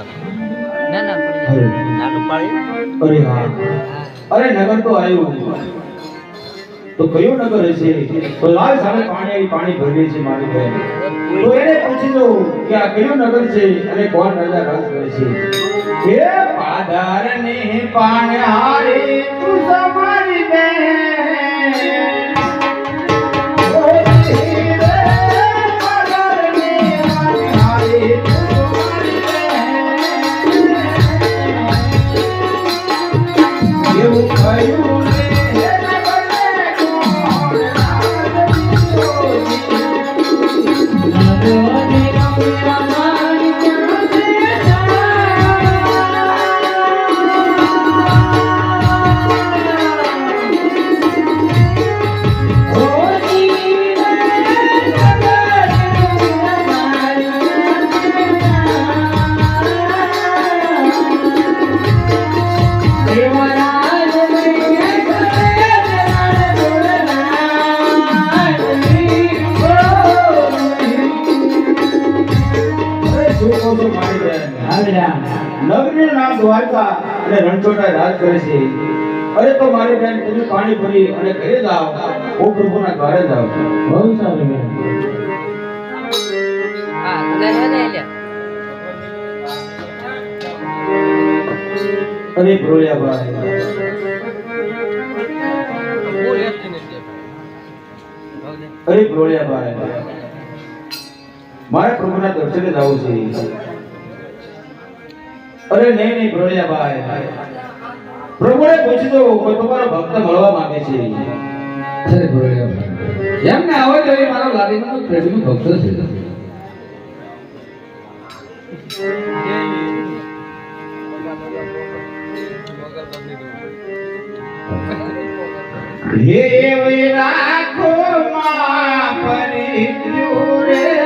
ના ના પડી નાનું પાડી અરે હા અરે નગર તો આવ્યું તો કયું નગર હશે તો લાલ સામે પાણી ભરેલી છે મારી બહેન તો એને પૂછી દો કે આ કયું નગર છે અને કોણ રાજા રાજ કરે છે એ પાદારને પાણ હારે તું સમારી બહેન નગરીનું નામ દ્વારકા અને રણછોડરાય રાજ કરે છે અરે તો મારી બેન તમે પાણી ભરી અને ઘરે જાઓ હું પ્રભુના દ્વારે જાઓ બહુ સારું બેન હા ગુલાબ ને લે અરે ભોળિયાભાઈ અરે ભોળિયાભાઈ મારે પ્રભુના દર્શને જવું છે અરે નહીં ભોળિયાભાઈ પ્રભુને પૂછી દો કોઈ તમારો ભક્ત મળવા માંગે છે અરે ભોળિયાભાઈ એમને આવે તો એ મારો લાડીનો પ્રેમીનો ભક્ત છે હે રાખો માં પરી રે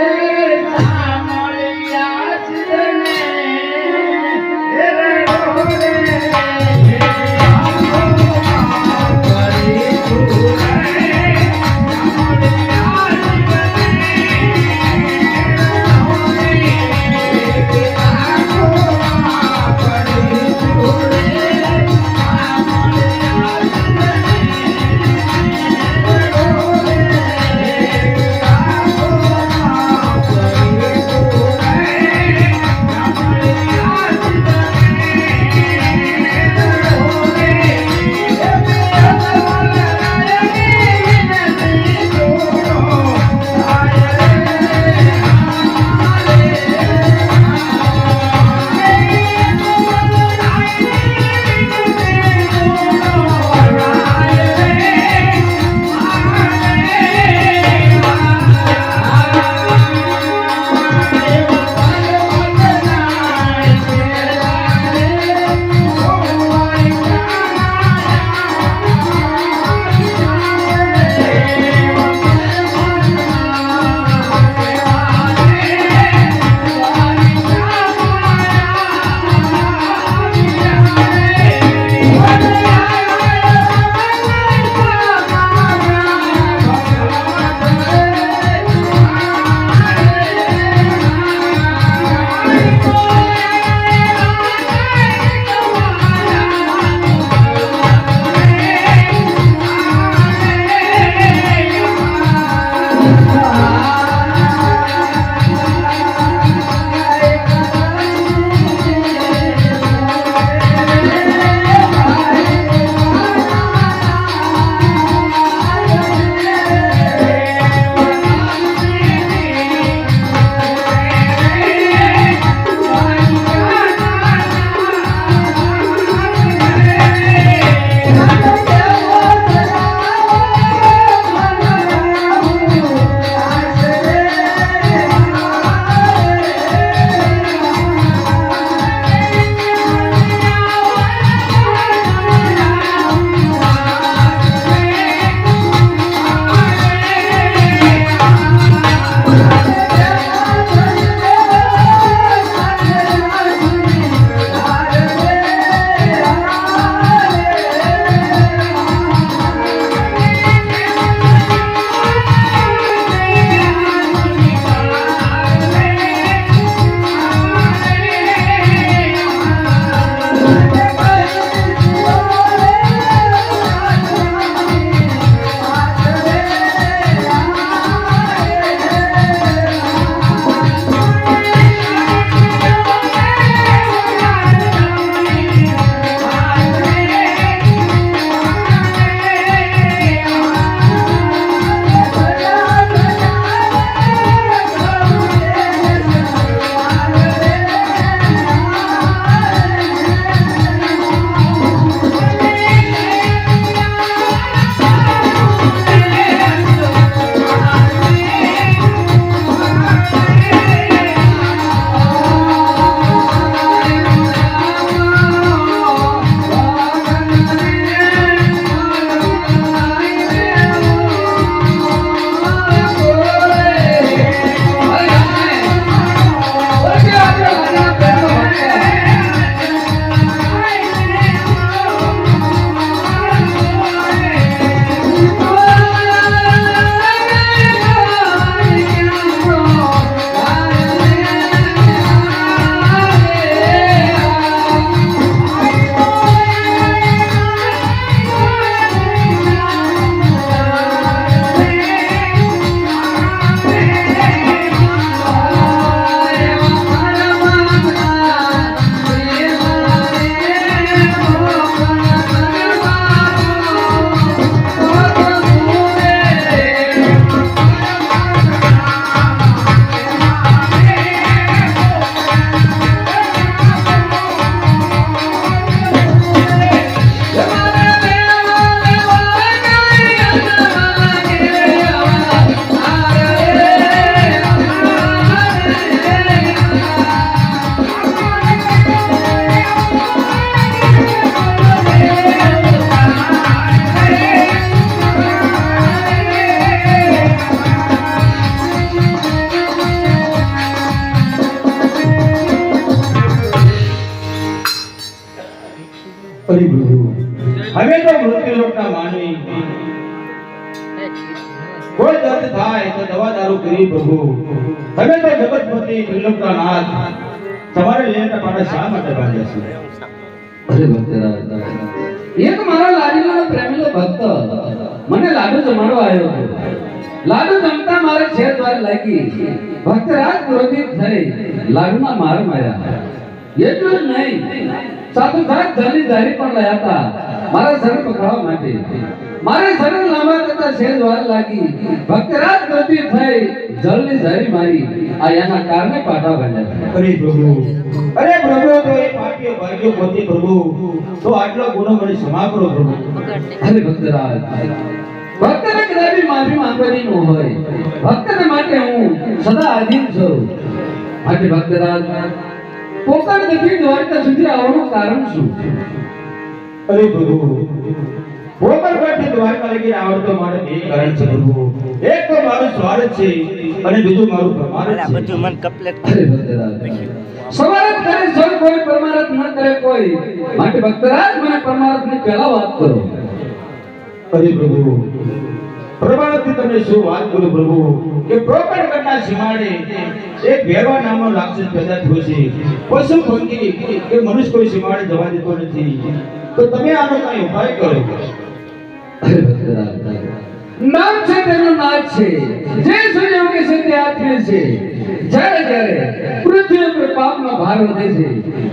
અરે પ્રભુ અમે તો મૃત્યુ લોકના માનવી કોઈ દર્દ થાય તો દવા દારૂ કરી પ્રભુ તમે તો જગતપતિ ત્રિલોકના નાથ તમારે લેતા પાડા શા માટે બાંધ્યા છે અરે ભક્તરાજ એક મારા લાડીલાનો પ્રેમીલો ભક્ત મને લાડુ જમાડવા આવ્યો હતો લાડુ જમતા મારે છે દ્વાર લાગી ભક્તરાજ ક્રોધિત થઈ લાડુમાં માર માર્યા એટલું જ નહીં સાથોસાથ જલની જારી પણ લયા હતા મારા શરીર પકડવા માટે મારે શરીર લાંબા કરતા છે દ્વાર લાગી ભક્તરાજ ક્રોધિત થઈ જલની જારી મારી આ એના કારણે પાટા બાંધ્યા અરે પ્રભુ તો એ પાપીઓ ભાગ્યો પોતે પ્રભુ તો આટલો ગુનો મને ક્ષમા કરો પ્રભુ અરે ભક્તરાજ ભક્તને કદાપી માફી માંગવાની ન હોય ભક્તને માટે હું સદા આધીન છું માટે ભક્તરાજ પોકળ દેખી દ્વારકા સુધી આવવાનું કારણ શું અરે પ્રભુ પોકળ પરથી દ્વારકા લગી આવડતો મારે બે કારણ છે પ્રભુ એક તો મારું સ્વાર્થ છે અને બીજું મારું પ્રમાણ આ છે બધું મન કપલેટ અરે ભક્તરાજ સ્વાર્થ કરે સૌ કોઈ પરમાર્થ ન કરે કોઈ માટે ભક્તરાજ મને પરમાર્થની પહેલા વાત કરો અરે પ્રભુ પ્રમાણથી તમને શું વાત કરું પ્રભુ કે પ્રોકળ કરતા સીમાડે એક ભેરવા નામનો રાક્ષસ પેદા થયો છે પશુ પંખી કે મનુષ્ય કોઈ સીમાડે જવા દેતો નથી તો તમે આનો કઈ ઉપાય કરો અરે ભક્તરાજ નામ છે તેનો નાચ છે જે સૂર્ય ઉગે છે તે આત્મે છે જ્યારે જ્યારે પૃથ્વી ઉપર પાપનો ભાર વધે છે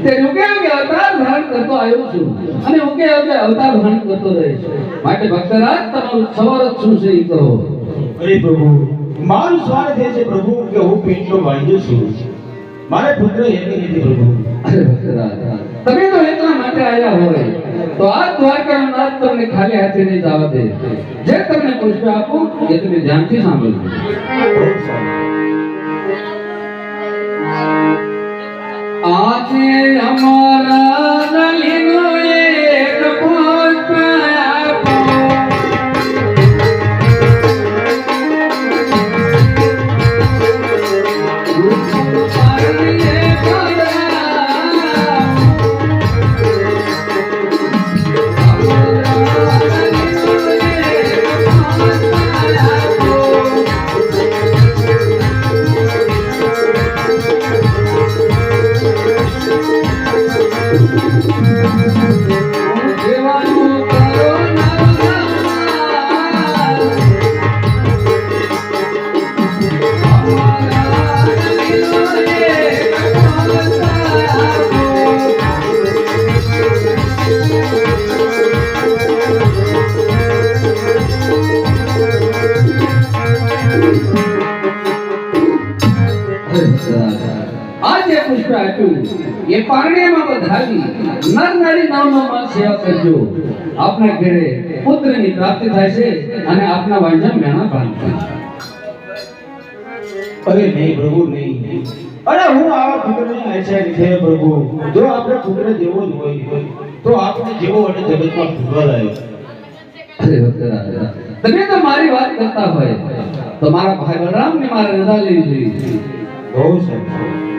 તે ઉગે ઉગે અવતાર ધારણ કરતો આવ્યો છું અને ઉગે ઉગે અવતાર ધારણ કરતો રહીશ માટે ભક્તરાજ તમારું સવારત શું છે એ કહો અરે પ્રભુ મારું સ્વાર્થ એ છે પ્રભુ કે હું પેટનો બાંધ્યો છું મારે પુત્ર એક નથી પ્રભુ અરે ભક્તરાજ તમે તો એટલા માટે આવ્યા હોય તો આ દ્વારકાનો નાથ તમને ખાલી હાથે નહીં જવા દે જે તમને પુષ્પ આપું એ તમે ધ્યાનથી સાંભળજો આજે અમારા નલીનો એક પુષ્પ આપો આજે પુષ્પ આપ્યું એ પારણ્યમાં વધાવી નર નારી નામનો માં સેવા કરજો આપના ઘરે પુત્રની પ્રાપ્તિ થાય છે અને આપના વાંજા મેણા બાંધશે અરે નહીં પ્રભુ નહીં અરે હું આવા પુત્રની આશા છે પ્રભુ જો આપણે પુત્ર જેવો જ હોય તો આપણે જેવો અને જગતમાં ભૂગવા લાયો અરે ભક્તરાજ તમે તો મારી વાત કરતા હોય તો મારા ભાઈ બલરામને મારે રજા લેવી જોઈએ બહુ સારું